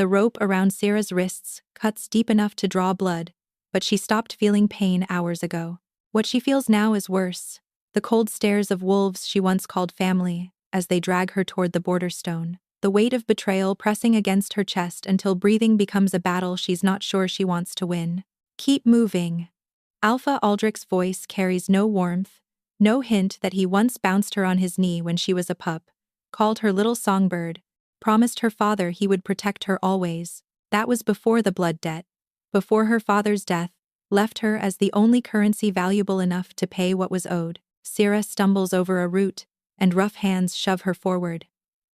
The rope around Sarah's wrists cuts deep enough to draw blood, but she stopped feeling pain hours ago. What she feels now is worse. The cold stares of wolves she once called family, as they drag her toward the border stone. The weight of betrayal pressing against her chest until breathing becomes a battle she's not sure she wants to win. Keep moving. Alpha Aldrich's voice carries no warmth, no hint that he once bounced her on his knee when she was a pup, called her little songbird, promised her father he would protect her always. That was before the blood debt, before her father's death left her as the only currency valuable enough to pay what was owed. Sarah stumbles over a root, and rough hands shove her forward.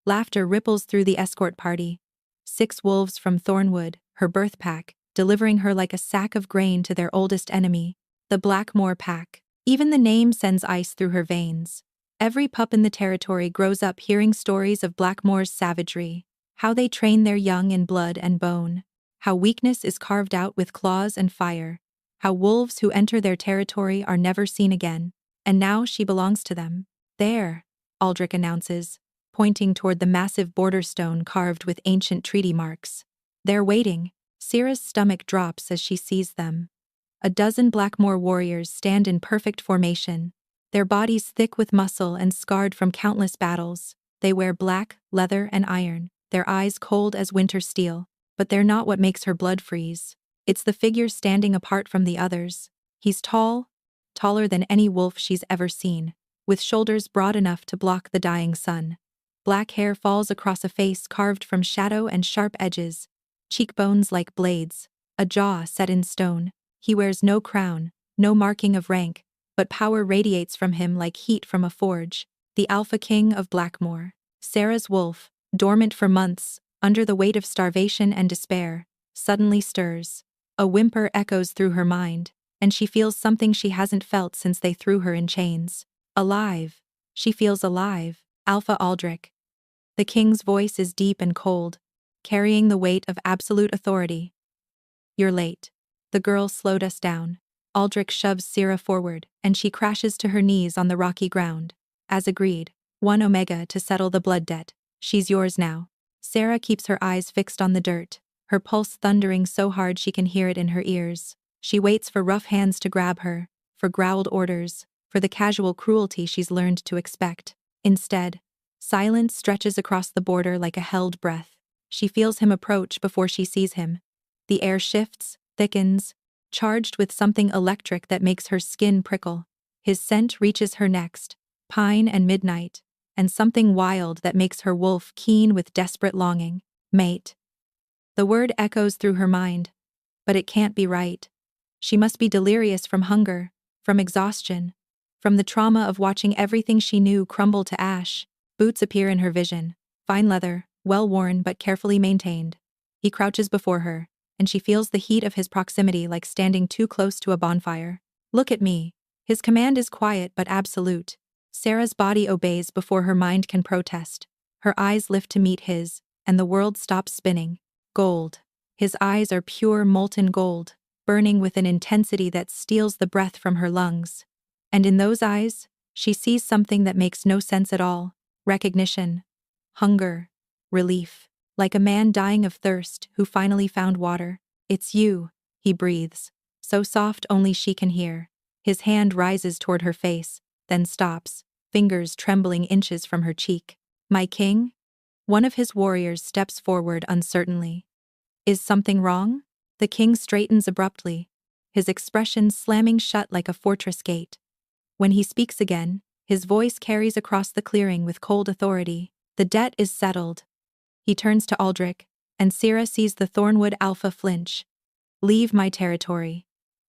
Laughter ripples through the escort party. 6 wolves from Thornwood, her birth pack, delivering her like a sack of grain to their oldest enemy, the Blackmore pack. Even the name sends ice through her veins. Every pup in the territory grows up hearing stories of Blackmore's savagery, how they train their young in blood and bone, how weakness is carved out with claws and fire, how wolves who enter their territory are never seen again, and now she belongs to them. There, Aldrich announces, pointing toward the massive border stone carved with ancient treaty marks. They're waiting. Sarah's stomach drops as she sees them. A dozen Blackmore warriors stand in perfect formation, their bodies thick with muscle and scarred from countless battles. They wear black, leather, and iron, their eyes cold as winter steel. But they're not what makes her blood freeze. It's the figure standing apart from the others. He's tall, taller than any wolf she's ever seen, with shoulders broad enough to block the dying sun. Black hair falls across a face carved from shadow and sharp edges, cheekbones like blades, a jaw set in stone. He wears no crown, no marking of rank, but power radiates from him like heat from a forge. The Alpha King of Blackmore. Sarah's wolf, dormant for months, under the weight of starvation and despair, suddenly stirs. A whimper echoes through her mind, and she feels something she hasn't felt since they threw her in chains. Alive. She feels alive. Alpha Aldrich. The king's voice is deep and cold, carrying the weight of absolute authority. You're late. The girl slowed us down. Aldrich shoves Sarah forward, and she crashes to her knees on the rocky ground. As agreed, 1 Omega to settle the blood debt. She's yours now. Sarah keeps her eyes fixed on the dirt, her pulse thundering so hard she can hear it in her ears. She waits for rough hands to grab her, for growled orders, for the casual cruelty she's learned to expect. Instead, silence stretches across the border like a held breath. She feels him approach before she sees him. The air shifts, thickens, charged with something electric that makes her skin prickle. His scent reaches her next, pine and midnight, and something wild that makes her wolf keen with desperate longing. Mate. The word echoes through her mind, but it can't be right. She must be delirious from hunger, from exhaustion, from the trauma of watching everything she knew crumble to ash. Boots appear in her vision, fine leather, well-worn but carefully maintained. He crouches before her, and she feels the heat of his proximity like standing too close to a bonfire. Look at me. His command is quiet but absolute. Sarah's body obeys before her mind can protest. Her eyes lift to meet his, and the world stops spinning. Gold. His eyes are pure molten gold, burning with an intensity that steals the breath from her lungs. And in those eyes, she sees something that makes no sense at all. Recognition. Hunger. Relief. Like a man dying of thirst who finally found water. It's you, he breathes, so soft only she can hear. His hand rises toward her face, then stops, fingers trembling inches from her cheek. My king? One of his warriors steps forward uncertainly. Is something wrong? The king straightens abruptly, his expression slamming shut like a fortress gate. When he speaks again, his voice carries across the clearing with cold authority. The debt is settled. He turns to Aldrich, and Sarah sees the Thornwood Alpha flinch. Leave my territory.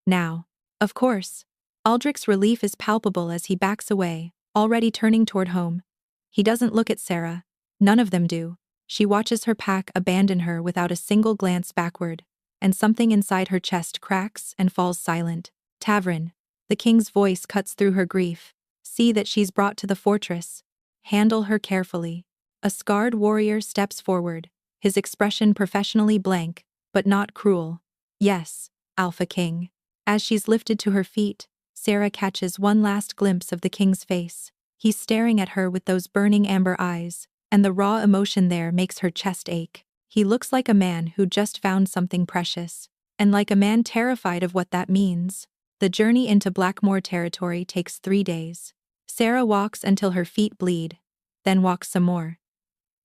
Now. Of course. Aldrich's relief is palpable as he backs away, already turning toward home. He doesn't look at Sarah. None of them do. She watches her pack abandon her without a single glance backward, and something inside her chest cracks and falls silent. Tavern. The king's voice cuts through her grief. See that she's brought to the fortress. Handle her carefully. A scarred warrior steps forward, his expression professionally blank, but not cruel. Yes, Alpha King. As she's lifted to her feet, Sarah catches one last glimpse of the king's face. He's staring at her with those burning amber eyes, and the raw emotion there makes her chest ache. He looks like a man who just found something precious, and like a man terrified of what that means. The journey into Blackmoor territory takes 3 days. Sarah walks until her feet bleed, then walks some more.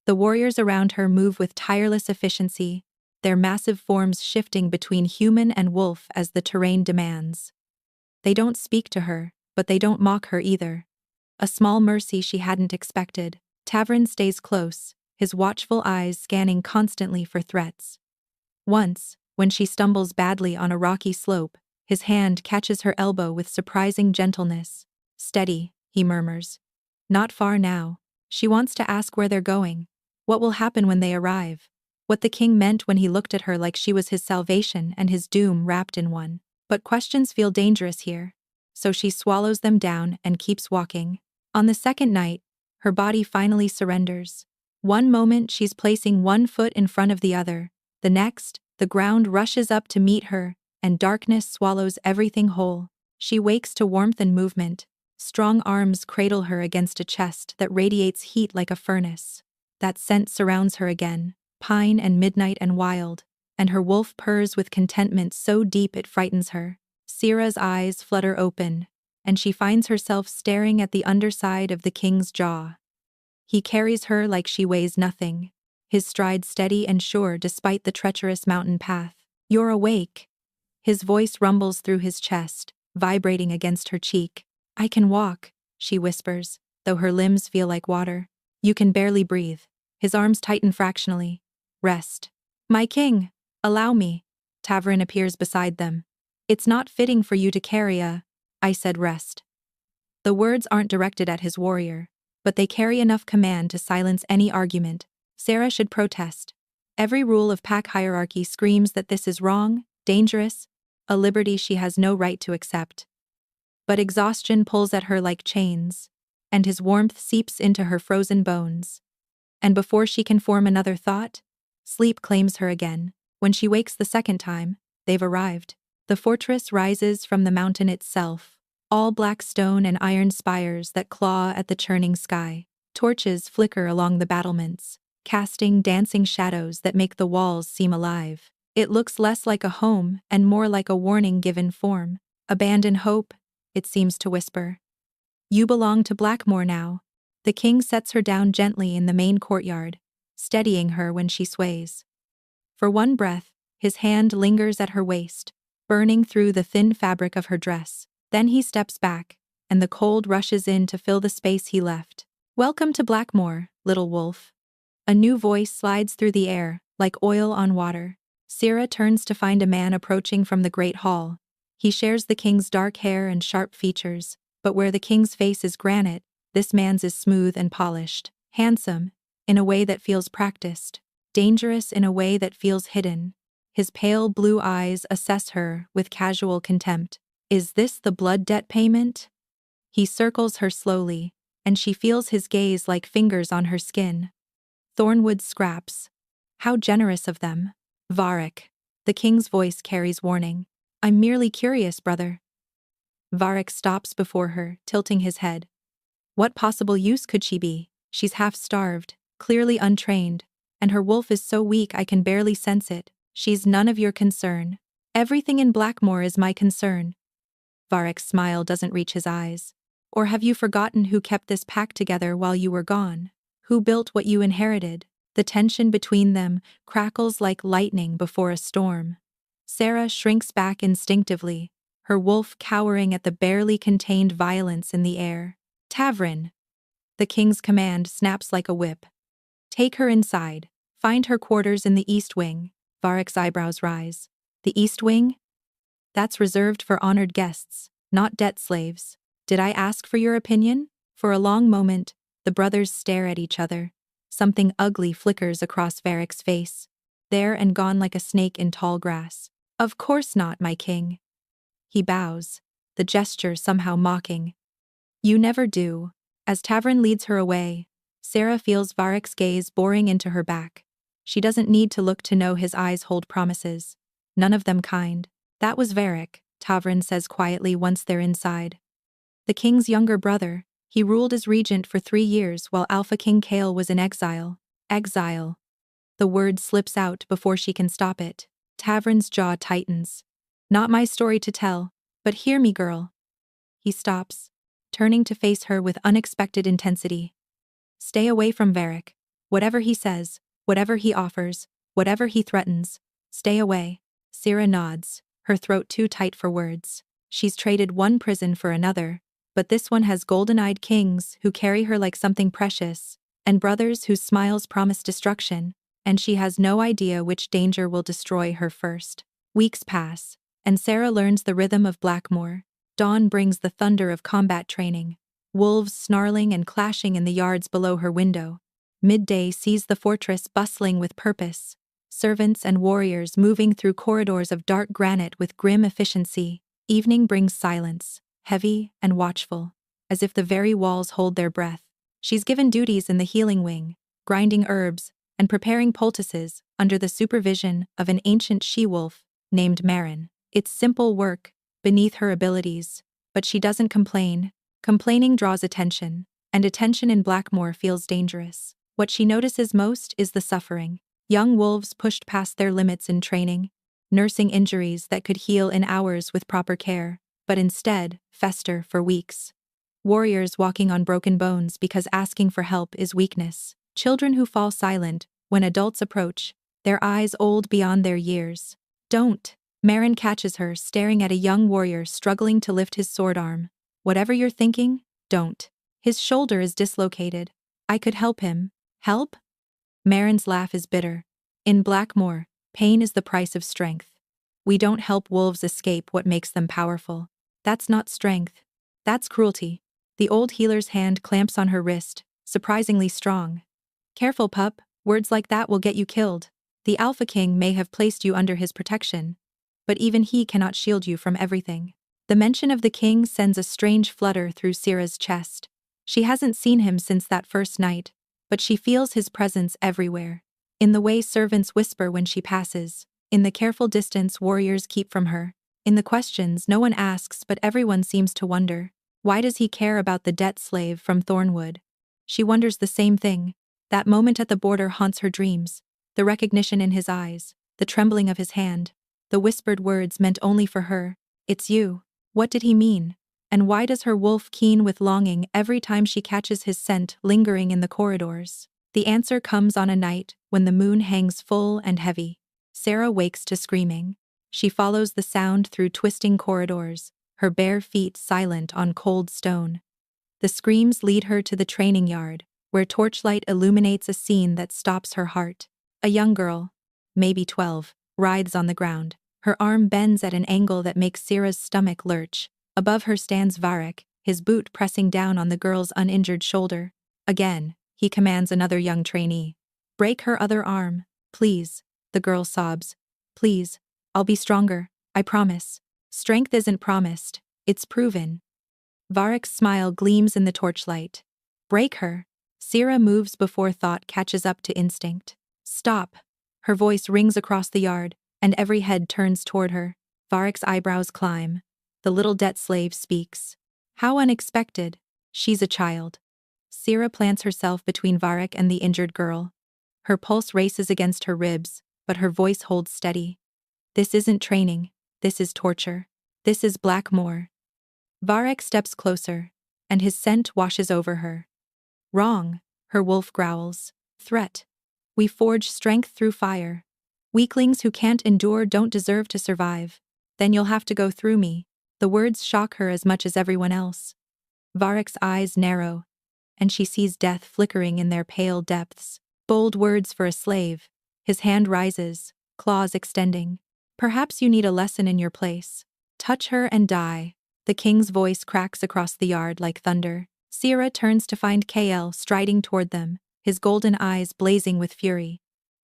The warriors around her move with tireless efficiency, their massive forms shifting between human and wolf as the terrain demands. They don't speak to her, but they don't mock her either. A small mercy she hadn't expected. Tavern stays close, his watchful eyes scanning constantly for threats. Once, when she stumbles badly on a rocky slope, his hand catches her elbow with surprising gentleness. "Steady," he murmurs. "Not far now." She wants to ask where they're going. What will happen when they arrive? What the king meant when he looked at her like she was his salvation and his doom wrapped in one. But questions feel dangerous here. So she swallows them down and keeps walking. On the second night, her body finally surrenders. One moment she's placing one foot in front of the other. The next, the ground rushes up to meet her, and darkness swallows everything whole. She wakes to warmth and movement. Strong arms cradle her against a chest that radiates heat like a furnace. That scent surrounds her again, pine and midnight and wild, and her wolf purrs with contentment so deep it frightens her. Sira's eyes flutter open, and she finds herself staring at the underside of the king's jaw. He carries her like she weighs nothing, his stride steady and sure despite the treacherous mountain path. "You're awake." His voice rumbles through his chest, vibrating against her cheek. "I can walk," she whispers, though her limbs feel like water. "You can barely breathe." His arms tighten fractionally. "Rest." "My king, allow me." Tavern appears beside them. "It's not fitting for you to carry a—" I said rest. The words aren't directed at his warrior, but they carry enough command to silence any argument. Sarah should protest. Every rule of pack hierarchy screams that this is wrong, dangerous, a liberty she has no right to accept. But exhaustion pulls at her like chains, and his warmth seeps into her frozen bones. And before she can form another thought, sleep claims her again. When she wakes the second time, they've arrived. The fortress rises from the mountain itself, all black stone and iron spires that claw at the churning sky. Torches flicker along the battlements, casting dancing shadows that make the walls seem alive. It looks less like a home and more like a warning given form. "Abandon hope," it seems to whisper. "You belong to Blackmoor now." The king sets her down gently in the main courtyard, steadying her when she sways. For one breath, his hand lingers at her waist, burning through the thin fabric of her dress. Then he steps back, and the cold rushes in to fill the space he left. "Welcome to Blackmoor, little wolf." A new voice slides through the air, like oil on water. Sira turns to find a man approaching from the great hall. He shares the king's dark hair and sharp features, but where the king's face is granite, this man's is smooth and polished. Handsome, in a way that feels practiced. Dangerous in a way that feels hidden. His pale blue eyes assess her with casual contempt. Is this the blood debt payment? He circles her slowly, and she feels his gaze like fingers on her skin. Thornwood scraps. How generous of them. "Varric." The king's voice carries warning. "I'm merely curious, brother." Varric stops before her, tilting his head. What possible use could she be? She's half-starved, clearly untrained, and her wolf is so weak I can barely sense it. "She's none of your concern." "Everything in Blackmoor is my concern." Varric's smile doesn't reach his eyes. "Or have you forgotten who kept this pack together while you were gone? Who built what you inherited?" The tension between them crackles like lightning before a storm. Sarah shrinks back instinctively, her wolf cowering at the barely contained violence in the air. "Tavrin!" The king's command snaps like a whip. "Take her inside. Find her quarters in the East Wing." Varric's eyebrows rise. "The East Wing? That's reserved for honored guests, not debt slaves. Did I ask for your opinion?" For a long moment, the brothers stare at each other. Something ugly flickers across Varric's face, there and gone like a snake in tall grass. "Of course not, my king." He bows, the gesture somehow mocking. "You never do." As Tavern leads her away, Sarah feels Varric's gaze boring into her back. She doesn't need to look to know his eyes hold promises. None of them kind. "That was Varric," Tavern says quietly once they're inside. "The king's younger brother. He ruled as regent for 3 years while Alpha King Kale was in exile." Exile. The word slips out before she can stop it. Tavern's jaw tightens. Not my story to tell, but hear me, girl. He stops, turning to face her with unexpected intensity. Stay away from Varric. Whatever he says, whatever he offers, whatever he threatens, stay away. Syrah nods, her throat too tight for words. She's traded one prison for another, but this one has golden-eyed kings who carry her like something precious, and brothers whose smiles promise destruction, and she has no idea which danger will destroy her first. Weeks pass, and Sarah learns the rhythm of Blackmoor. Dawn brings the thunder of combat training. Wolves snarling and clashing in the yards below her window. Midday sees the fortress bustling with purpose. Servants and warriors moving through corridors of dark granite with grim efficiency. Evening brings silence, heavy and watchful, as if the very walls hold their breath. She's given duties in the healing wing, grinding herbs, and preparing poultices under the supervision of an ancient she-wolf named Marin. It's simple work, beneath her abilities, but she doesn't complain. Complaining draws attention, and attention in Blackmoor feels dangerous. What she notices most is the suffering. Young wolves pushed past their limits in training, nursing injuries that could heal in hours with proper care, but instead fester for weeks. Warriors walking on broken bones because asking for help is weakness. Children who fall silent when adults approach, their eyes old beyond their years. Don't. Marin catches her staring at a young warrior struggling to lift his sword arm. Whatever you're thinking, don't. His shoulder is dislocated. I could help him. Help? Marin's laugh is bitter. In Blackmoor, pain is the price of strength. We don't help wolves escape what makes them powerful. That's not strength. That's cruelty. The old healer's hand clamps on her wrist, surprisingly strong. Careful, pup, words like that will get you killed. The Alpha King may have placed you under his protection, but even he cannot shield you from everything. The mention of the king sends a strange flutter through Syrah's chest. She hasn't seen him since that first night, but she feels his presence everywhere. In the way servants whisper when she passes, in the careful distance warriors keep from her, in the questions no one asks but everyone seems to wonder. Why does he care about the debt slave from Thornwood? She wonders the same thing. That moment at the border haunts her dreams. The recognition in his eyes, the trembling of his hand, the whispered words meant only for her. It's you. What did he mean? And why does her wolf keen with longing every time she catches his scent lingering in the corridors? The answer comes on a night when the moon hangs full and heavy. Sarah wakes to screaming. She follows the sound through twisting corridors, her bare feet silent on cold stone. The screams lead her to the training yard, where torchlight illuminates a scene that stops her heart. A young girl, maybe 12, writhes on the ground. Her arm bends at an angle that makes Syrah's stomach lurch. Above her stands Varric, his boot pressing down on the girl's uninjured shoulder. Again, he commands another young trainee. Break her other arm, please, the girl sobs. Please, I'll be stronger, I promise. Strength isn't promised, it's proven. Varric's smile gleams in the torchlight. Break her. Syrah moves before thought catches up to instinct. Stop. Her voice rings across the yard, and every head turns toward her. Varric's eyebrows climb. The little debt slave speaks. How unexpected. She's a child. Syrah plants herself between Varric and the injured girl. Her pulse races against her ribs, but her voice holds steady. This isn't training. This is torture. This is Blackmoor. Varric steps closer, and his scent washes over her. Wrong, her wolf growls. Threat. We forge strength through fire. Weaklings who can't endure don't deserve to survive. Then you'll have to go through me. The words shock her as much as everyone else. Varric's eyes narrow, and she sees death flickering in their pale depths. Bold words for a slave. His hand rises, claws extending. Perhaps you need a lesson in your place. Touch her and die. The king's voice cracks across the yard like thunder. Syrah turns to find Kael striding toward them, his golden eyes blazing with fury.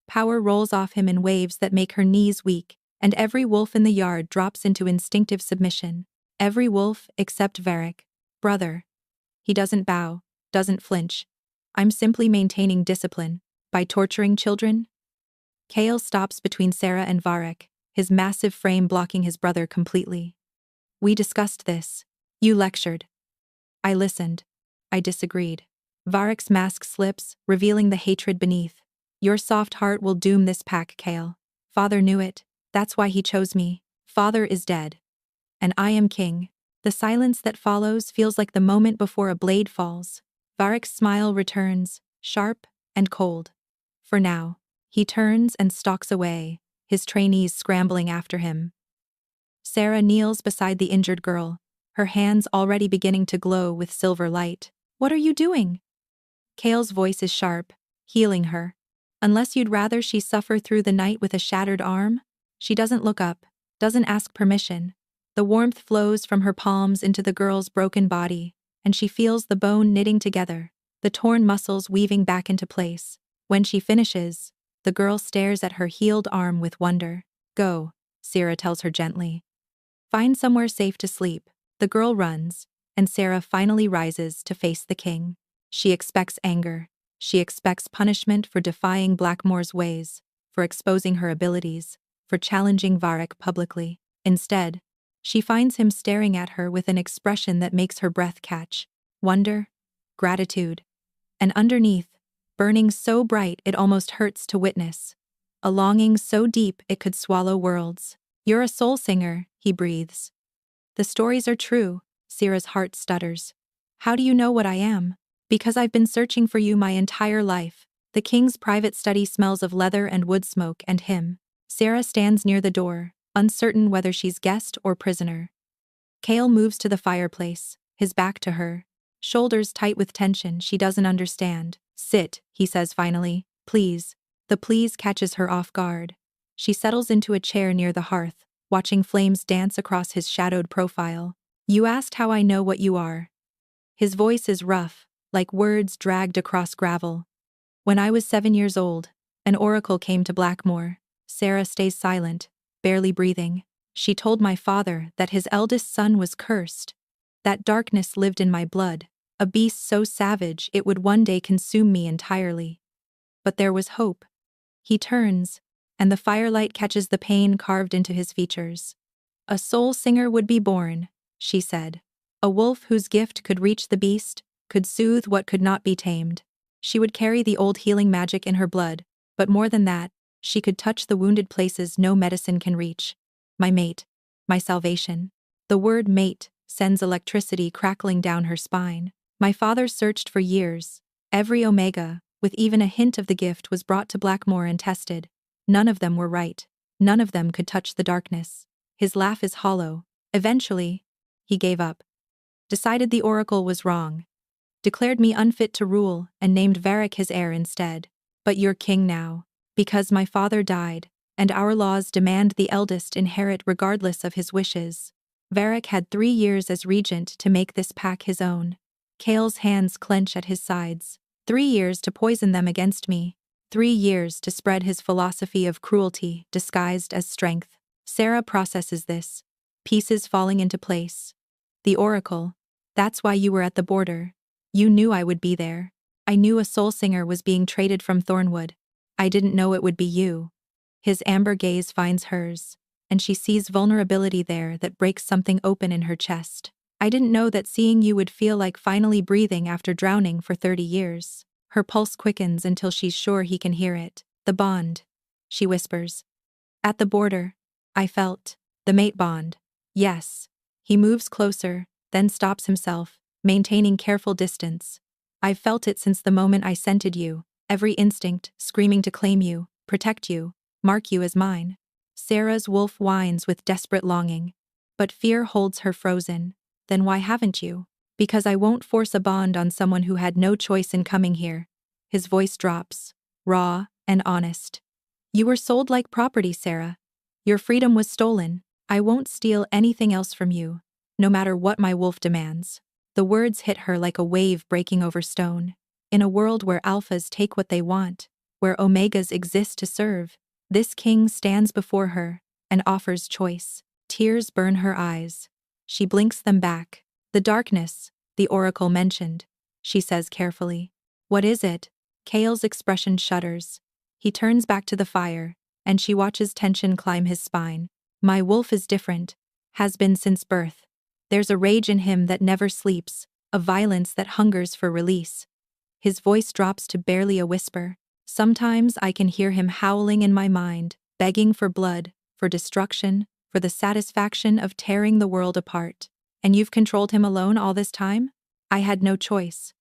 Power rolls off him in waves that make her knees weak, and every wolf in the yard drops into instinctive submission. Every wolf except Varric. Brother. He doesn't bow, doesn't flinch. I'm simply maintaining discipline. By torturing children? Kael stops between Sarah and Varric, his massive frame blocking his brother completely. We discussed this. You lectured. I listened. I disagreed. Varric's mask slips, revealing the hatred beneath. Your soft heart will doom this pack, Kale. Father knew it. That's why he chose me. Father is dead. And I am king. The silence that follows feels like the moment before a blade falls. Varek's smile returns, sharp and cold. For now, he turns and stalks away, his trainees scrambling after him. Sarah kneels beside the injured girl, her hands already beginning to glow with silver light. What are you doing? Kale's voice is sharp, healing her. Unless you'd rather she suffer through the night with a shattered arm? She doesn't look up, doesn't ask permission. The warmth flows from her palms into the girl's broken body, and she feels the bone knitting together, the torn muscles weaving back into place. When she finishes, the girl stares at her healed arm with wonder. Go, Sarah tells her gently. Find somewhere safe to sleep. The girl runs, and Sarah finally rises to face the king. She expects anger. She expects punishment for defying Blackmore's ways, for exposing her abilities, for challenging Varek publicly. Instead, she finds him staring at her with an expression that makes her breath catch. Wonder, gratitude, and underneath, burning so bright it almost hurts to witness. A longing so deep it could swallow worlds. You're a soul singer, he breathes. The stories are true, Sarah's heart stutters. How do you know what I am? Because I've been searching for you my entire life. The king's private study smells of leather and wood smoke and him. Sarah stands near the door, uncertain whether she's guest or prisoner. Kale moves to the fireplace, his back to her, shoulders tight with tension she doesn't understand. Sit, he says finally, please. The please catches her off guard. She settles into a chair near the hearth, watching flames dance across his shadowed profile. You asked how I know what you are. His voice is rough, like words dragged across gravel. When I was 7 years old, an oracle came to Blackmore. Sarah stays silent, barely breathing. She told my father that his eldest son was cursed. That darkness lived in my blood, a beast so savage it would one day consume me entirely. But there was hope. He turns, and the firelight catches the pain carved into his features. A soul singer would be born, she said. A wolf whose gift could reach the beast, could soothe what could not be tamed. She would carry the old healing magic in her blood, but more than that, she could touch the wounded places no medicine can reach. My mate, my salvation. The word mate sends electricity crackling down her spine. My father searched for years. Every omega, with even a hint of the gift, was brought to Blackmore and tested. None of them were right. None of them could touch the darkness. His laugh is hollow. Eventually, he gave up. Decided the oracle was wrong. Declared me unfit to rule and named Varek his heir instead. But you're king now. Because my father died, and our laws demand the eldest inherit regardless of his wishes. Varek had 3 years as regent to make this pack his own. Kale's hands clench at his sides. 3 years to poison them against me. 3 years to spread his philosophy of cruelty disguised as strength. Sarah processes this, pieces falling into place. The oracle. That's why you were at the border. You knew I would be there. I knew a soul singer was being traded from Thornwood. I didn't know it would be you. His amber gaze finds hers, and she sees vulnerability there that breaks something open in her chest. I didn't know that seeing you would feel like finally breathing after drowning for 30 years. Her pulse quickens until she's sure he can hear it. The bond, she whispers. At the border, I felt the mate bond. Yes. He moves closer, then stops himself, maintaining careful distance. I've felt it since the moment I scented you. Every instinct, screaming to claim you, protect you, mark you as mine. Sarah's wolf whines with desperate longing. But fear holds her frozen. Then why haven't you? Because I won't force a bond on someone who had no choice in coming here. His voice drops, raw and honest. You were sold like property, Sarah. Your freedom was stolen. I won't steal anything else from you, no matter what my wolf demands. The words hit her like a wave breaking over stone. In a world where alphas take what they want, where omegas exist to serve, this king stands before her and offers choice. Tears burn her eyes. She blinks them back. The darkness, the oracle mentioned, she says carefully. What is it? Kale's expression shudders. He turns back to the fire, and she watches tension climb his spine. My wolf is different, has been since birth. There's a rage in him that never sleeps, a violence that hungers for release. His voice drops to barely a whisper. Sometimes I can hear him howling in my mind, begging for blood, for destruction, for the satisfaction of tearing the world apart. And you've controlled him alone all this time? I had no choice.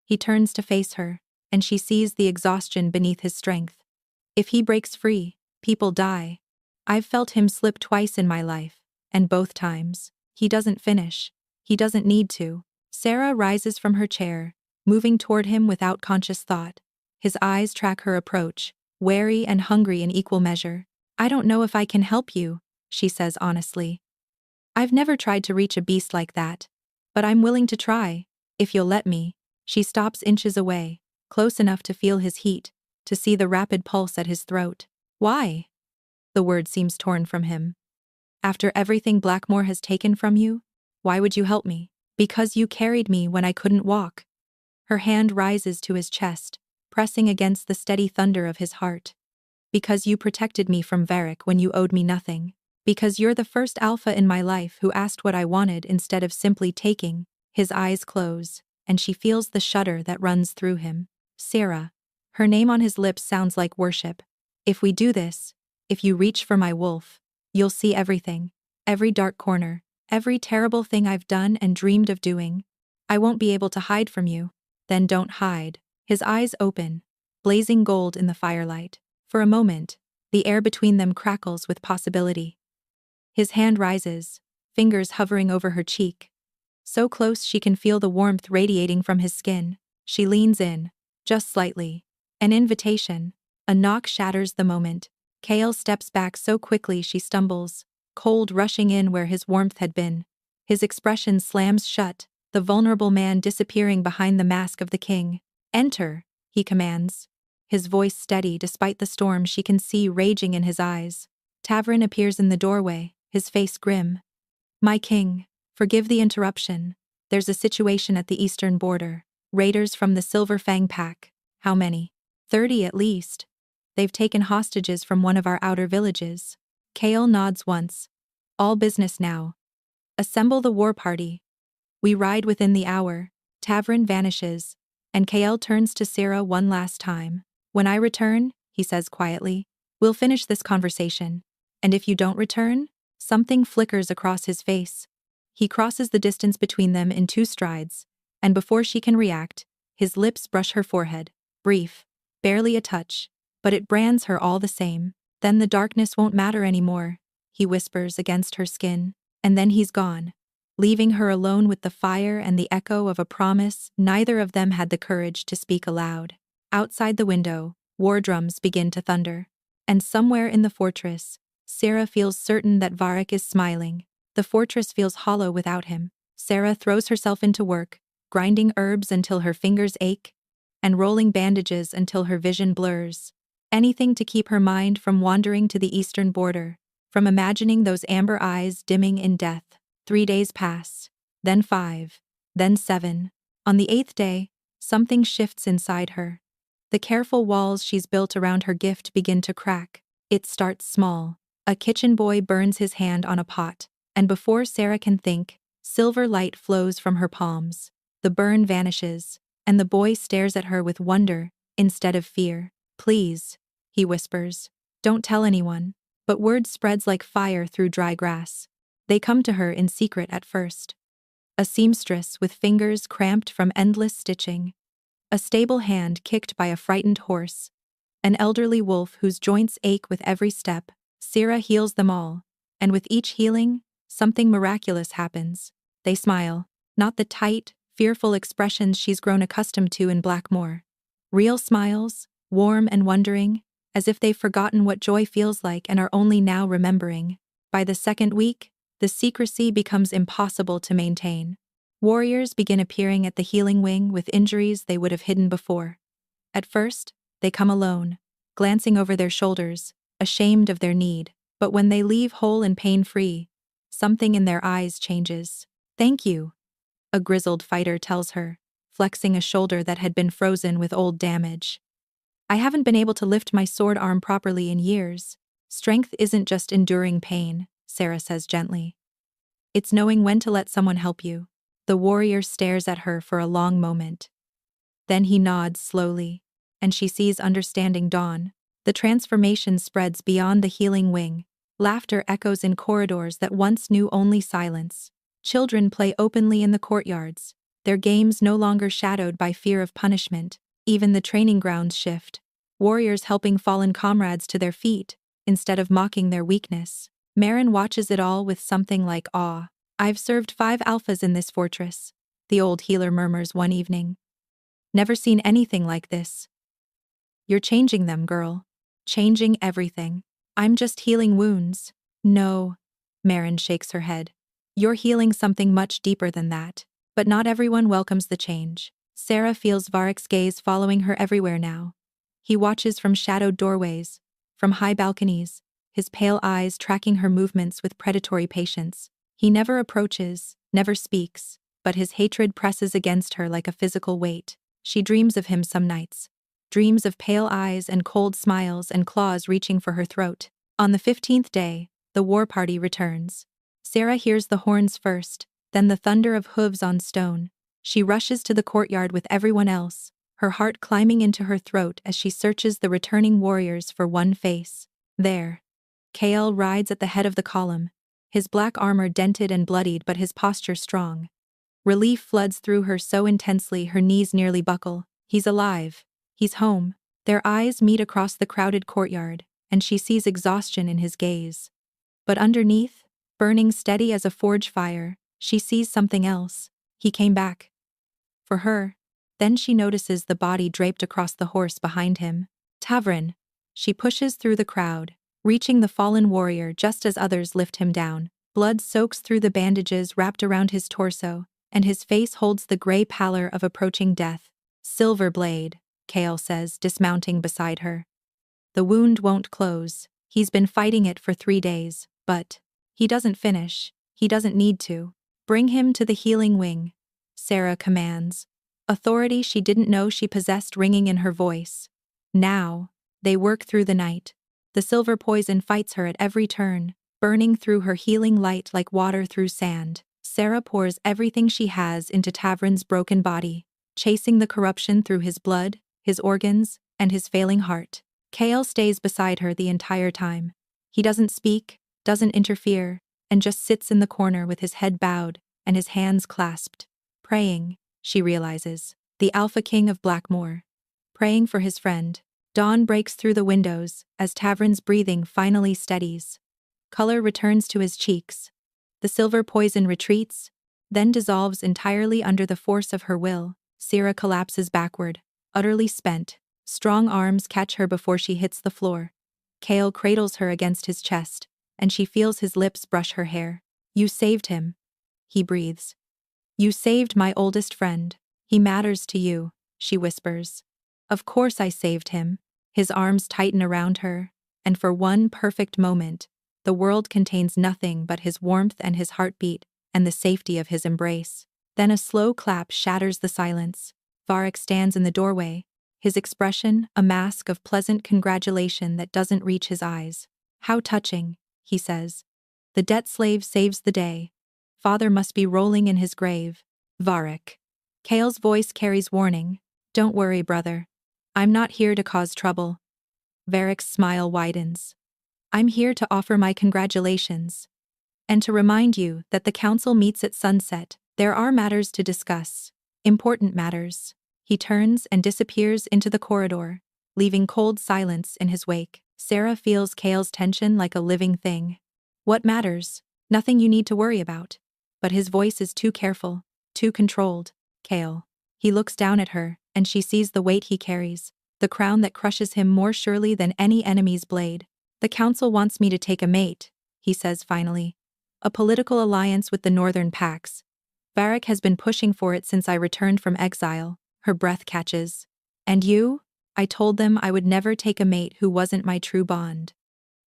He turns to face her, and she sees the exhaustion beneath his strength. If he breaks free, people die. I've felt him slip twice in my life, and both times, he doesn't finish. He doesn't need to. Sarah rises from her chair, moving toward him without conscious thought. His eyes track her approach, wary and hungry in equal measure. I don't know if I can help you, she says honestly. I've never tried to reach a beast like that. But I'm willing to try, if you'll let me. She stops inches away, close enough to feel his heat, to see the rapid pulse at his throat. Why? The word seems torn from him. After everything Blackmore has taken from you? Why would you help me? Because you carried me when I couldn't walk. Her hand rises to his chest, pressing against the steady thunder of his heart. Because you protected me from Varric when you owed me nothing. Because you're the first alpha in my life who asked what I wanted instead of simply taking. His eyes close, and she feels the shudder that runs through him. Sarah. Her name on his lips sounds like worship. If we do this, if you reach for my wolf, you'll see everything. Every dark corner, every terrible thing I've done and dreamed of doing. I won't be able to hide from you. Then don't hide. His eyes open, blazing gold in the firelight. For a moment, the air between them crackles with possibility. His hand rises, fingers hovering over her cheek. So close she can feel the warmth radiating from his skin. She leans in, just slightly. An invitation. A knock shatters the moment. Kale steps back so quickly she stumbles, cold rushing in where his warmth had been. His expression slams shut, the vulnerable man disappearing behind the mask of the king. Enter, he commands. His voice steady despite the storm she can see raging in his eyes. Tavrin appears in the doorway, his face grim. My king, forgive the interruption. There's a situation at the eastern border. Raiders from the Silver Fang pack. How many? 30 at least. They've taken hostages from one of our outer villages. Kale nods once. All business now. Assemble the war party. We ride within the hour. Tavrin vanishes, and Kale turns to Sarah one last time. When I return, he says quietly, we'll finish this conversation. And if you don't return? Something flickers across his face. He crosses the distance between them in 2 strides, and before she can react, his lips brush her forehead. Brief, barely a touch, but it brands her all the same. Then the darkness won't matter anymore, he whispers against her skin, and then he's gone, leaving her alone with the fire and the echo of a promise neither of them had the courage to speak aloud. Outside the window, war drums begin to thunder, and somewhere in the fortress, Sarah feels certain that Varric is smiling. The fortress feels hollow without him. Sarah throws herself into work, grinding herbs until her fingers ache, and rolling bandages until her vision blurs. Anything to keep her mind from wandering to the eastern border, from imagining those amber eyes dimming in death. 3 days pass, then 5, then 7. On the 8th day, something shifts inside her. The careful walls she's built around her gift begin to crack. It starts small. A kitchen boy burns his hand on a pot, and before Sarah can think, silver light flows from her palms. The burn vanishes, and the boy stares at her with wonder instead of fear. Please, he whispers, don't tell anyone. But word spreads like fire through dry grass. They come to her in secret at first. A seamstress with fingers cramped from endless stitching. A stable hand kicked by a frightened horse. An elderly wolf whose joints ache with every step. Sarah heals them all, and with each healing, something miraculous happens. They smile, not the tight, fearful expressions she's grown accustomed to in Blackmore. Real smiles, warm and wondering, as if they've forgotten what joy feels like and are only now remembering. By the 2nd week, the secrecy becomes impossible to maintain. Warriors begin appearing at the healing wing with injuries they would have hidden before. At first, they come alone, glancing over their shoulders, ashamed of their need, but when they leave whole and pain-free, something in their eyes changes. Thank you, a grizzled fighter tells her, flexing a shoulder that had been frozen with old damage. I haven't been able to lift my sword arm properly in years. Strength isn't just enduring pain, Sarah says gently. It's knowing when to let someone help you. The warrior stares at her for a long moment. Then he nods slowly, and she sees understanding dawn. The transformation spreads beyond the healing wing. Laughter echoes in corridors that once knew only silence. Children play openly in the courtyards, their games no longer shadowed by fear of punishment. Even the training grounds shift, warriors helping fallen comrades to their feet, instead of mocking their weakness. Marin watches it all with something like awe. "I've served 5 alphas in this fortress," the old healer murmurs one evening. "Never seen anything like this." "You're changing them, girl. Changing everything." "I'm just healing wounds." "No." Marin shakes her head. "You're healing something much deeper than that." But not everyone welcomes the change. Sarah feels Varek's gaze following her everywhere now. He watches from shadowed doorways, from high balconies, his pale eyes tracking her movements with predatory patience. He never approaches, never speaks, but his hatred presses against her like a physical weight. She dreams of him some nights. Dreams of pale eyes and cold smiles and claws reaching for her throat. On the 15th day, the war party returns. Sarah hears the horns first, then the thunder of hooves on stone. She rushes to the courtyard with everyone else, her heart climbing into her throat as she searches the returning warriors for one face. There, Kael rides at the head of the column, his black armor dented and bloodied but his posture strong. Relief floods through her so intensely her knees nearly buckle. He's alive. He's home. Their eyes meet across the crowded courtyard, and she sees exhaustion in his gaze. But underneath, burning steady as a forge fire, she sees something else. He came back. For her. Then she notices the body draped across the horse behind him. "Tavrin." She pushes through the crowd, reaching the fallen warrior just as others lift him down. Blood soaks through the bandages wrapped around his torso, and his face holds the gray pallor of approaching death. "Silver blade," Kael says, dismounting beside her. "The wound won't close. He's been fighting it for 3 days, but he doesn't finish. He doesn't need to. Bring him to the healing wing," Sarah commands. Authority she didn't know she possessed ringing in her voice. Now, they work through the night. The silver poison fights her at every turn, burning through her healing light like water through sand. Sarah pours everything she has into Tavrin's broken body, chasing the corruption through his blood, his organs, and his failing heart. Kael stays beside her the entire time. He doesn't speak, doesn't interfere, and just sits in the corner with his head bowed and his hands clasped. Praying, she realizes, the Alpha King of Blackmoor. Praying for his friend. Dawn breaks through the windows as Tavrin's breathing finally steadies. Color returns to his cheeks. The silver poison retreats, then dissolves entirely under the force of her will. Sarah collapses backward, utterly spent. Strong arms catch her before she hits the floor. Kael cradles her against his chest, and she feels his lips brush her hair. "You saved him," he breathes. "You saved my oldest friend. He matters to you," she whispers. "Of course I saved him." His arms tighten around her, and for one perfect moment, the world contains nothing but his warmth and his heartbeat, and the safety of his embrace. Then a slow clap shatters the silence. Varek stands in the doorway, his expression a mask of pleasant congratulation that doesn't reach his eyes. "How touching," he says. "The debt slave saves the day. Father must be rolling in his grave." "Varek." Kael's voice carries warning. "Don't worry, brother. I'm not here to cause trouble." Varek's smile widens. "I'm here to offer my congratulations. And to remind you that the council meets at sunset. There are matters to discuss. Important matters." He turns and disappears into the corridor, leaving cold silence in his wake. Sarah feels Kael's tension like a living thing. "What matters? Nothing you need to worry about." But his voice is too careful, too controlled. "Kael." He looks down at her, and she sees the weight he carries, the crown that crushes him more surely than any enemy's blade. "The council wants me to take a mate," he says finally. "A political alliance with the northern Pax. Varek has been pushing for it since I returned from exile." Her breath catches. "And you?" "I told them I would never take a mate who wasn't my true bond."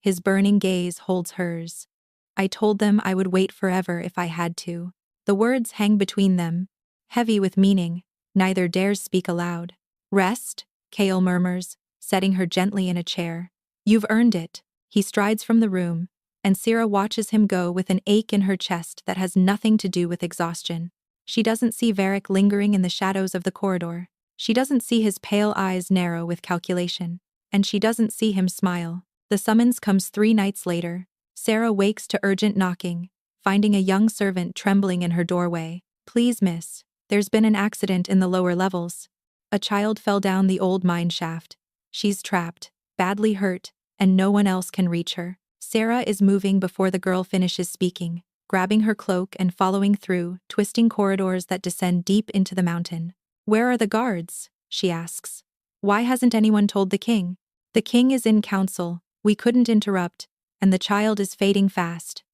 His burning gaze holds hers. "I told them I would wait forever if I had to." The words hang between them, heavy with meaning. Neither dares speak aloud. "Rest," Kael murmurs, setting her gently in a chair. "You've earned it." He strides from the room, and Sarah watches him go with an ache in her chest that has nothing to do with exhaustion. She doesn't see Varek lingering in the shadows of the corridor. She doesn't see his pale eyes narrow with calculation. And she doesn't see him smile. The summons comes 3 nights later. Sarah wakes to urgent knocking, finding a young servant trembling in her doorway. "Please, miss, there's been an accident in the lower levels. A child fell down the old mine shaft. She's trapped, badly hurt, and no one else can reach her." Sarah is moving before the girl finishes speaking, grabbing her cloak and following through twisting corridors that descend deep into the mountain. "Where are the guards?" she asks. "Why hasn't anyone told the king?" "The king is in council, we couldn't interrupt, and the child is fading fast."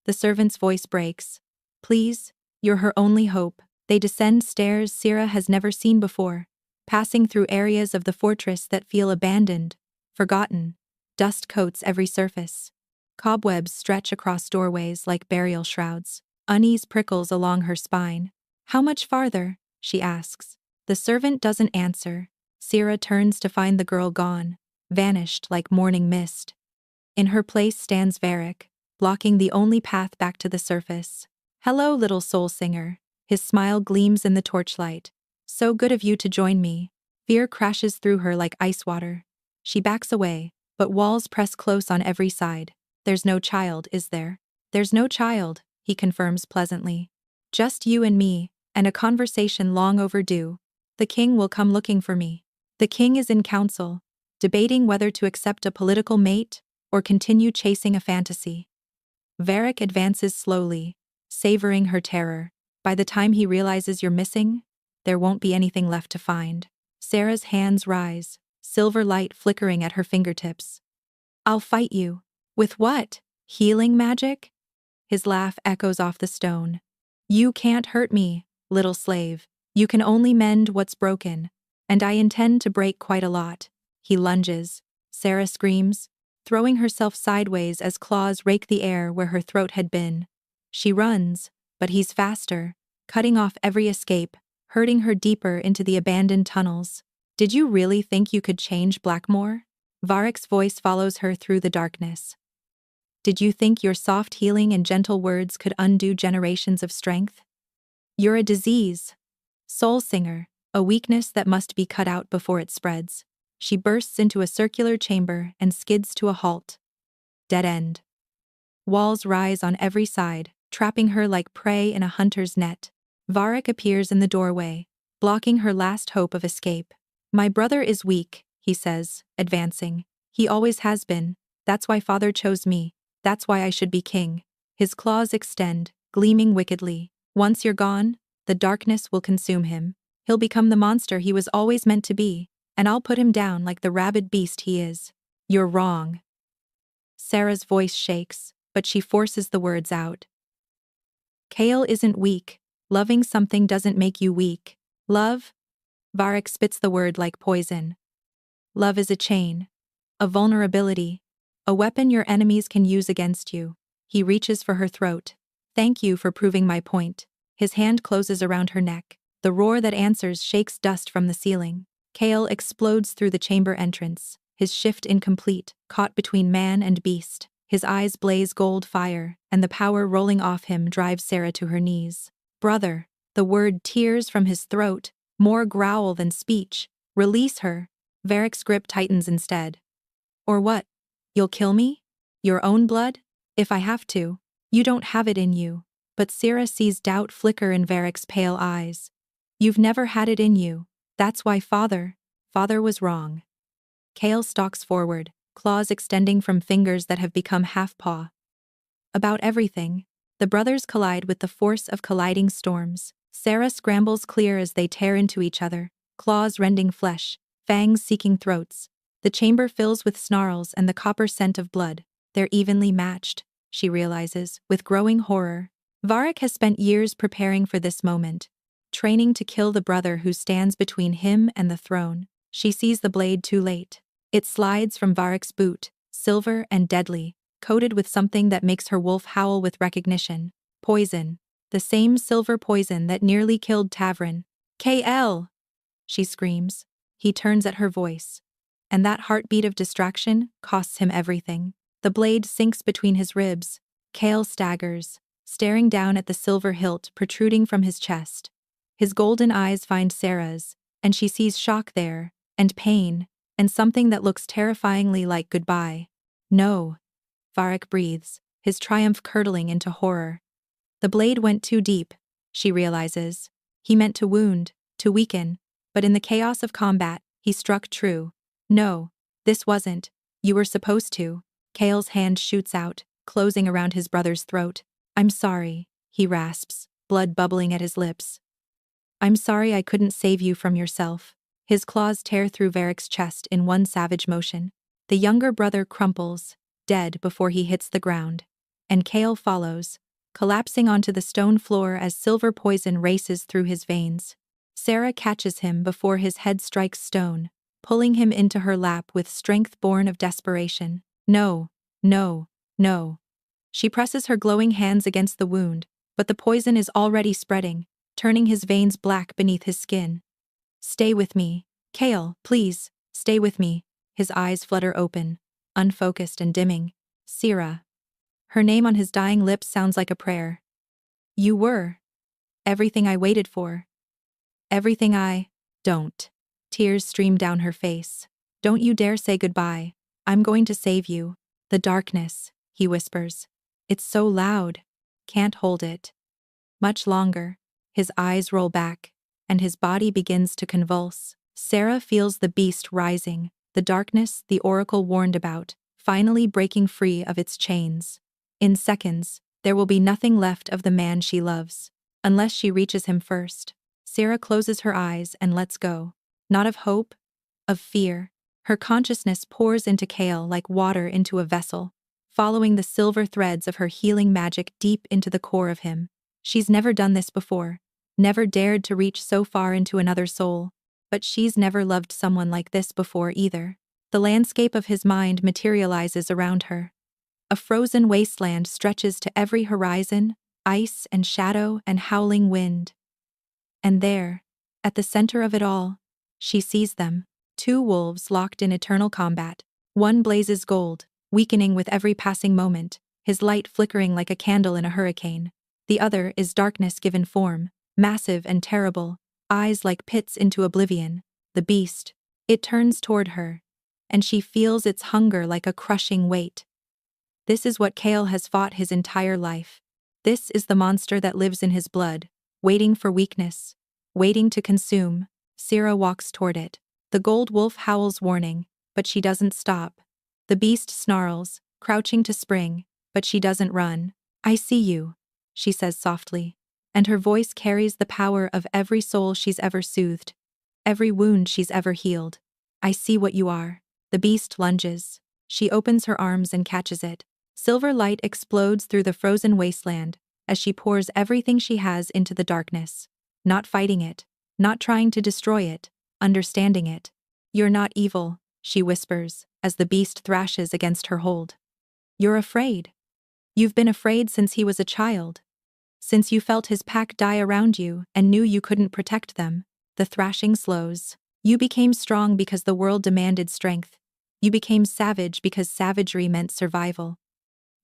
The servant's voice breaks. "Please, you're her only hope." They descend stairs Sarah has never seen before, passing through areas of the fortress that feel abandoned, forgotten. Dust coats every surface. Cobwebs stretch across doorways like burial shrouds. Unease prickles along her spine. "How much farther?" she asks. The servant doesn't answer. Sarah turns to find the girl gone, vanished like morning mist. In her place stands Varric, blocking the only path back to the surface. "Hello, little soul singer." His smile gleams in the torchlight. "So good of you to join me." Fear crashes through her like ice water. She backs away, but walls press close on every side. "There's no child, is there?" "There's no child," he confirms pleasantly. "Just you and me, and a conversation long overdue. The king will come looking for me." The king is in council, debating whether to accept a political mate or continue chasing a fantasy. Varric advances slowly, savoring her terror. By the time he realizes you're missing, there won't be anything left to find. Sarah's hands rise, silver light flickering at her fingertips. "I'll fight you." "With what? Healing magic?" His laugh echoes off the stone. "You can't hurt me, little slave. You can only mend what's broken. And I intend to break quite a lot." He lunges. Sarah screams, throwing herself sideways as claws rake the air where her throat had been. She runs, but he's faster, cutting off every escape, hurting her deeper into the abandoned tunnels. "Did you really think you could change Blackmore?" Varric's voice follows her through the darkness. "Did you think your soft healing and gentle words could undo generations of strength? You're a disease. Soul singer, a weakness that must be cut out before it spreads." She bursts into a circular chamber and skids to a halt. Dead end. Walls rise on every side, trapping her like prey in a hunter's net. Varric appears in the doorway, blocking her last hope of escape. "My brother is weak," he says, advancing. "He always has been. That's why father chose me. That's why I should be king." His claws extend, gleaming wickedly. "Once you're gone, the darkness will consume him. He'll become the monster he was always meant to be, and I'll put him down like the rabid beast he is." "You're wrong." Sarah's voice shakes, but she forces the words out. "Kale isn't weak. Loving something doesn't make you weak. Love?" Varric spits the word like poison. "Love is a chain. A vulnerability. A weapon your enemies can use against you." He reaches for her throat. "Thank you for proving my point." His hand closes around her neck. The roar that answers shakes dust from the ceiling. Kale explodes through the chamber entrance, his shift incomplete, caught between man and beast. His eyes blaze gold fire, and the power rolling off him drives Sarah to her knees. "Brother." The word tears from his throat, more growl than speech. "Release her." Varric's grip tightens instead. "Or what? You'll kill me? Your own blood? If I have to." "You don't have it in you." But Sarah sees doubt flicker in Varric's pale eyes. "You've never had it in you. That's why father was wrong." Kale stalks forward, claws extending from fingers that have become half-paw. About everything, the brothers collide with the force of colliding storms. Sarah scrambles clear as they tear into each other, claws rending flesh, fangs seeking throats. The chamber fills with snarls and the copper scent of blood. They're evenly matched, she realizes, with growing horror. Varric has spent years preparing for this moment, training to kill the brother who stands between him and the throne. She sees the blade too late. It slides from Varric's boot, silver and deadly, coated with something that makes her wolf howl with recognition. Poison. The same silver poison that nearly killed Tavrin. "KL!" she screams. He turns at her voice. And that heartbeat of distraction costs him everything. The blade sinks between his ribs. Kale staggers, staring down at the silver hilt protruding from his chest. His golden eyes find Sarah's, and she sees shock there, and pain, and something that looks terrifyingly like goodbye. No. Varric breathes, his triumph curdling into horror. The blade went too deep, she realizes. He meant to wound, to weaken, but in the chaos of combat, he struck true. No, this wasn't. You were supposed to. Kale's hand shoots out, closing around his brother's throat. I'm sorry, he rasps, blood bubbling at his lips. I'm sorry I couldn't save you from yourself. His claws tear through Varric's chest in one savage motion. The younger brother crumples, dead before he hits the ground. And Kale follows, collapsing onto the stone floor as silver poison races through his veins. Sarah catches him before his head strikes stone, pulling him into her lap with strength born of desperation. No, no, no. She presses her glowing hands against the wound, but the poison is already spreading, turning his veins black beneath his skin. Stay with me. Kale, please, stay with me. His eyes flutter open, unfocused and dimming. Sira. Her name on his dying lips sounds like a prayer. You were everything I waited for. Everything I don't. Tears stream down her face. Don't you dare say goodbye. I'm going to save you. The darkness, he whispers. It's so loud. Can't hold it much longer. His eyes roll back, and his body begins to convulse. Sarah feels the beast rising, the darkness the oracle warned about, finally breaking free of its chains. In seconds, there will be nothing left of the man she loves, unless she reaches him first. Sarah closes her eyes and lets go. Not of hope, of fear. Her consciousness pours into Kale like water into a vessel, following the silver threads of her healing magic deep into the core of him. She's never done this before, never dared to reach so far into another soul, but she's never loved someone like this before either. The landscape of his mind materializes around her. A frozen wasteland stretches to every horizon, ice and shadow and howling wind. And there, at the center of it all, she sees them, two wolves locked in eternal combat. One blazes gold, weakening with every passing moment, his light flickering like a candle in a hurricane. The other is darkness given form, massive and terrible, eyes like pits into oblivion. The beast. It turns toward her, and she feels its hunger like a crushing weight. This is what Kale has fought his entire life. This is the monster that lives in his blood, waiting for weakness, waiting to consume. Sira walks toward it. The gold wolf howls warning, but she doesn't stop. The beast snarls, crouching to spring, but she doesn't run. I see you, she says softly, and her voice carries the power of every soul she's ever soothed, every wound she's ever healed. I see what you are. The beast lunges. She opens her arms and catches it. Silver light explodes through the frozen wasteland as she pours everything she has into the darkness. Not fighting it, not trying to destroy it, understanding it. You're not evil, she whispers, as the beast thrashes against her hold. You're afraid. You've been afraid since he was a child. Since you felt his pack die around you and knew you couldn't protect them. The thrashing slows. You became strong because the world demanded strength. You became savage because savagery meant survival.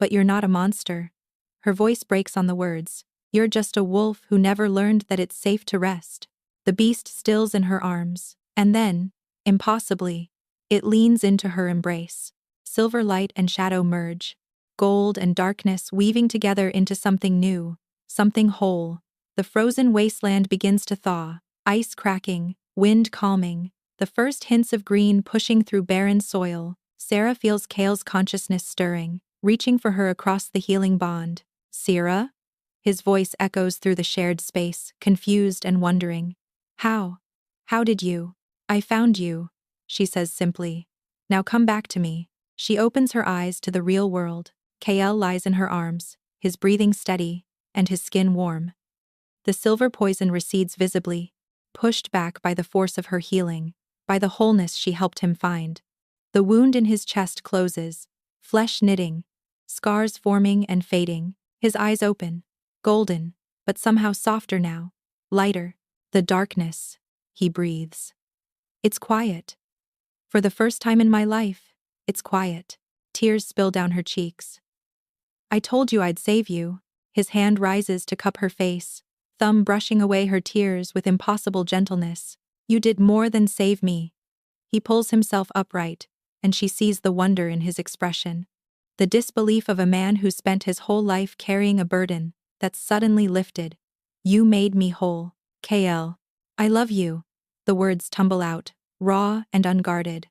But you're not a monster. Her voice breaks on the words. You're just a wolf who never learned that it's safe to rest. The beast stills in her arms, and then, impossibly, it leans into her embrace. Silver light and shadow merge, gold and darkness weaving together into something new, something whole. The frozen wasteland begins to thaw, ice cracking, wind calming, the first hints of green pushing through barren soil. Sarah feels Kale's consciousness stirring, reaching for her across the healing bond. Sira? His voice echoes through the shared space, confused and wondering. How? How did you? I found you, she says simply. Now come back to me. She opens her eyes to the real world. Kale lies in her arms, his breathing steady, and his skin warm. The silver poison recedes visibly, pushed back by the force of her healing, by the wholeness she helped him find. The wound in his chest closes, flesh knitting, scars forming and fading. His eyes open, golden, but somehow softer now, lighter. The darkness, he breathes. It's quiet. For the first time in my life, it's quiet. Tears spill down her cheeks. I told you I'd save you. His hand rises to cup her face, thumb brushing away her tears with impossible gentleness. You did more than save me. He pulls himself upright, and she sees the wonder in his expression. The disbelief of a man who spent his whole life carrying a burden that's suddenly lifted. You made me whole, KL. I love you. The words tumble out, raw and unguarded.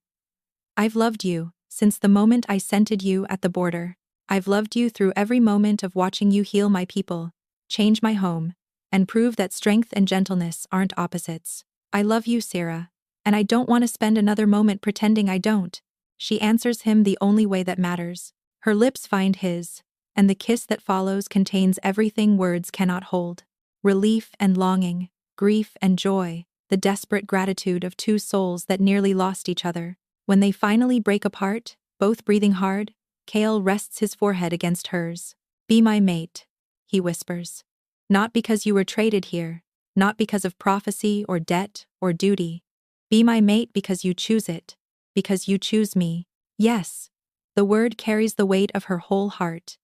I've loved you since the moment I scented you at the border. I've loved you through every moment of watching you heal my people, change my home, and prove that strength and gentleness aren't opposites. I love you, Sarah, and I don't want to spend another moment pretending I don't. She answers him the only way that matters. Her lips find his, and the kiss that follows contains everything words cannot hold. Relief and longing, grief and joy, the desperate gratitude of two souls that nearly lost each other. When they finally break apart, both breathing hard, Kale rests his forehead against hers. Be my mate, he whispers. Not because you were traded here, not because of prophecy or debt or duty. Be my mate because you choose it, because you choose me. Yes. The word carries the weight of her whole heart.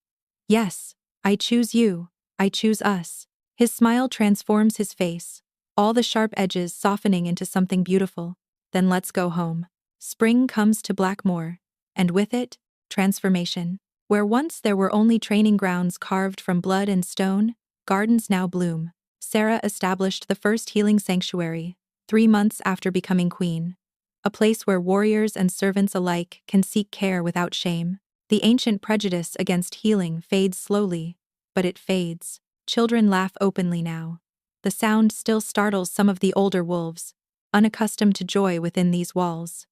Yes, I choose you, I choose us. His smile transforms his face, all the sharp edges softening into something beautiful. Then let's go home. Spring comes to Blackmore, and with it, transformation. Where once there were only training grounds carved from blood and stone, gardens now bloom. Sarah established the first healing sanctuary, 3 months after becoming queen. A place where warriors and servants alike can seek care without shame. The ancient prejudice against healing fades slowly, but it fades. Children laugh openly now. The sound still startles some of the older wolves, unaccustomed to joy within these walls.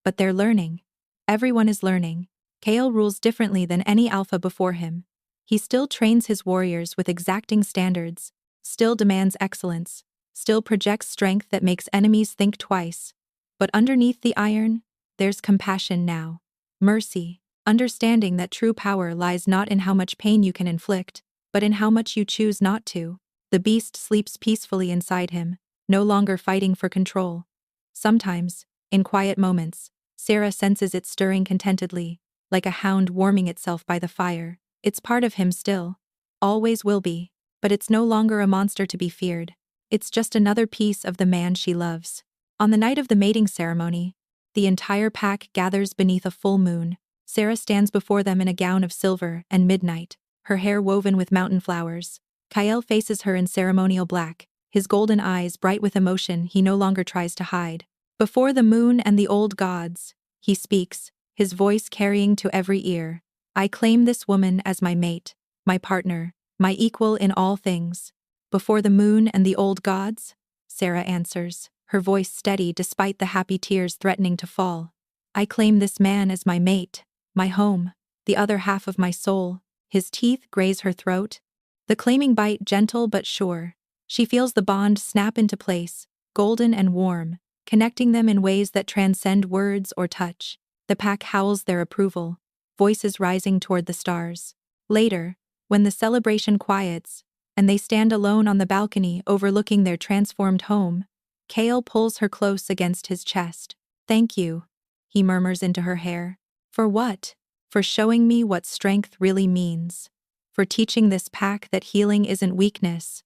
But they're learning. Everyone is learning. Kale rules differently than any alpha before him. He still trains his warriors with exacting standards, still demands excellence, still projects strength that makes enemies think twice. But underneath the iron, there's compassion now. Mercy, understanding that true power lies not in how much pain you can inflict, but in how much you choose not to. The beast sleeps peacefully inside him, no longer fighting for control. Sometimes, in quiet moments, Sarah senses it stirring contentedly, like a hound warming itself by the fire. It's part of him still. Always will be. But it's no longer a monster to be feared. It's just another piece of the man she loves. On the night of the mating ceremony, the entire pack gathers beneath a full moon. Sarah stands before them in a gown of silver and midnight, her hair woven with mountain flowers. Kyle faces her in ceremonial black, his golden eyes bright with emotion he no longer tries to hide. Before the moon and the old gods, he speaks, his voice carrying to every ear. I claim this woman as my mate, my partner, my equal in all things. Before the moon and the old gods? Sarah answers, her voice steady despite the happy tears threatening to fall. I claim this man as my mate, my home, the other half of my soul. His teeth graze her throat. The claiming bite gentle but sure. She feels the bond snap into place, golden and warm, connecting them in ways that transcend words or touch. The pack howls their approval, voices rising toward the stars. Later, when the celebration quiets, and they stand alone on the balcony overlooking their transformed home, Kale pulls her close against his chest. Thank you, he murmurs into her hair. For what? For showing me what strength really means. For teaching this pack that healing isn't weakness,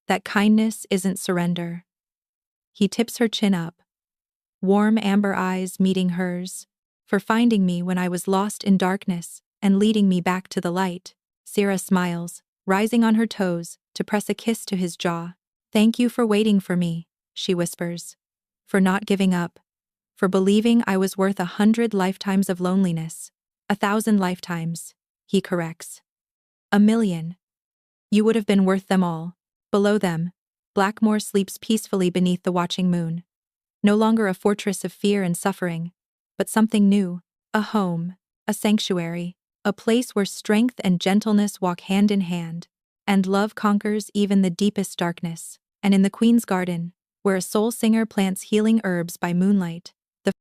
that kindness isn't surrender. He tips her chin up, warm amber eyes meeting hers. For finding me when I was lost in darkness and leading me back to the light. Sarah smiles, rising on her toes to press a kiss to his jaw. Thank you for waiting for me, she whispers. For not giving up. For believing I was worth 100 lifetimes of loneliness. 1,000 lifetimes, he corrects. 1,000,000. You would have been worth them all. Below them, Blackmore sleeps peacefully beneath the watching moon. No longer a fortress of fear and suffering, but something new, a home, a sanctuary, a place where strength and gentleness walk hand in hand, and love conquers even the deepest darkness. And in the Queen's Garden, where a soul singer plants healing herbs by moonlight,